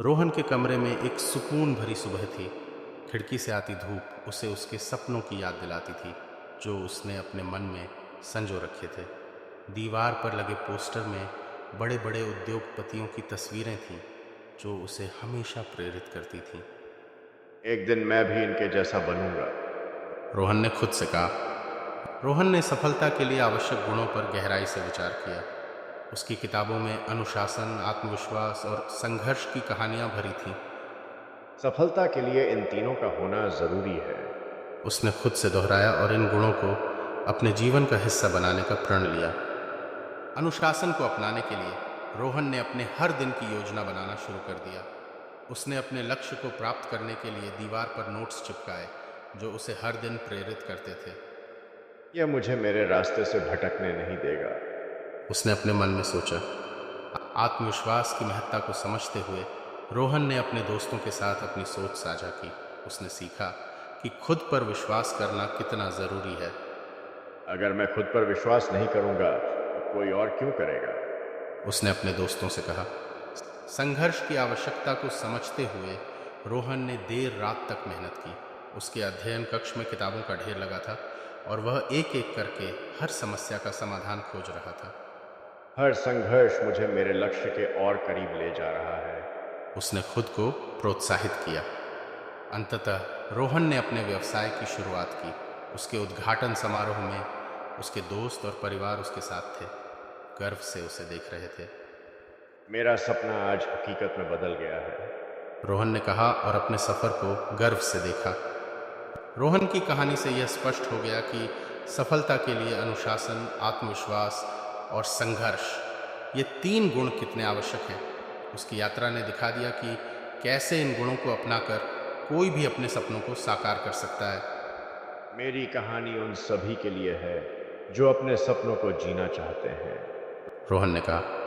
रोहन के कमरे में एक सुकून भरी सुबह थी। खिड़की से आती धूप उसे उसके सपनों की याद दिलाती थी जो उसने अपने मन में संजो रखे थे। दीवार पर लगे पोस्टर में बड़े बड़े उद्योगपतियों की तस्वीरें थीं जो उसे हमेशा प्रेरित करती थीं। एक दिन मैं भी इनके जैसा बनूंगा। रोहन ने खुद से कहा। रोहन ने सफलता के लिए आवश्यक गुणों पर गहराई से विचार किया। उसकी किताबों में अनुशासन, आत्मविश्वास और संघर्ष की कहानियां भरी थीं। सफलता के लिए इन तीनों का होना जरूरी है। उसने खुद से दोहराया और इन गुणों को अपने जीवन का हिस्सा बनाने का प्रण लिया। अनुशासन को अपनाने के लिए रोहन ने अपने हर दिन की योजना बनाना शुरू कर दिया। उसने अपने लक्ष्य को प्राप्त करने के लिए दीवार पर नोट्स चिपकाए जो उसे हर दिन प्रेरित करते थे। यह मुझे मेरे रास्ते से भटकने नहीं देगा। उसने अपने मन में सोचा। आत्मविश्वास की महत्ता को समझते हुए रोहन ने अपने दोस्तों के साथ अपनी सोच साझा की। उसने सीखा कि खुद पर विश्वास करना कितना जरूरी है। अगर मैं खुद पर विश्वास नहीं करूंगा तो कोई और क्यों करेगा। उसने अपने दोस्तों से कहा। संघर्ष की आवश्यकता को समझते हुए रोहन ने देर रात तक मेहनत की। उसके अध्ययन कक्ष में किताबों का ढेर लगा था और वह एक एक करके हर समस्या का समाधान खोज रहा था। हर संघर्ष मुझे मेरे लक्ष्य के और करीब ले जा रहा है। उसने खुद को प्रोत्साहित किया। अंततः रोहन ने अपने व्यवसाय की शुरुआत की। उसके उद्घाटन समारोह में उसके दोस्त और परिवार उसके साथ थे, गर्व से उसे देख रहे थे। मेरा सपना आज हकीकत में बदल गया है। रोहन ने कहा और अपने सफर को गर्व से देखा। रोहन की कहानी से यह स्पष्ट हो गया कि सफलता के लिए अनुशासन, आत्मविश्वास और संघर्ष, ये तीन गुण कितने आवश्यक हैं। उसकी यात्रा ने दिखा दिया कि कैसे इन गुणों को अपनाकर कोई भी अपने सपनों को साकार कर सकता है। मेरी कहानी उन सभी के लिए है जो अपने सपनों को जीना चाहते हैं। रोहन ने कहा।